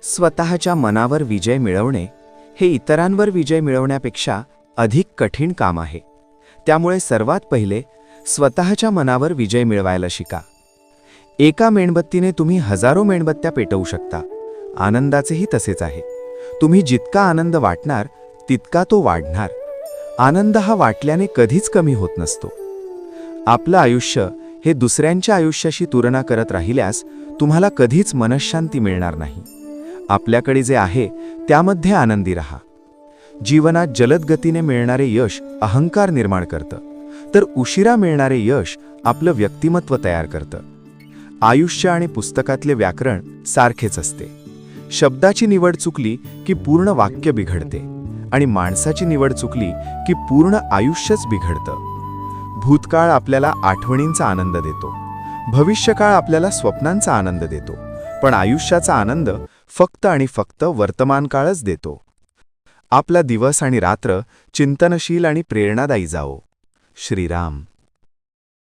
स्वतःच्या मनावर विजय मिळवणे हे इतरांवर विजय मिळवण्यापेक्षा अधिक कठीण काम आहे. त्यामुळे सर्वात पहिले स्वतःच्या मनावर विजय मिळवायला शिका. एका मेणबत्तीने तुम्ही हजारो मेणबत्त्या पेटवू शकता. आनंदाचेही तसेच आहे. तुम्ही जितका आनंद वाटणार तितका तो वाढणार. आनंद हा वाटल्याने कधीच कमी होत नसतो. आपलं आयुष्य हे दुसऱ्यांच्या आयुष्याशी तुलना करत राहिल्यास तुम्हाला कधीच मनःशांती मिळणार नाही. आपल्याकडे जे आहे त्यामध्ये आनंदी राहा. जीवनात जलद गतीने मिळणारे यश अहंकार निर्माण करतं, तर उशिरा मिळणारे यश आपलं व्यक्तिमत्व तयार करतं. आयुष्य आणि पुस्तकातले व्याकरण सारखेच असते. शब्दाची निवड चुकली की पूर्ण वाक्य बिघडते आणि माणसाची निवड चुकली की पूर्ण आयुष्यच बिघडतं. भूतकाळ आपल्याला आठवणींचा आनंद देतो, भविष्यकाळ आपल्याला स्वप्नांचा आनंद देतो, पण आयुष्याचा आनंद फक्त आणि फक्त वर्तमानकाळच देतो. आपला दिवस आणि रात्र चिंतनशील आणि प्रेरणादायी जावो. श्रीराम.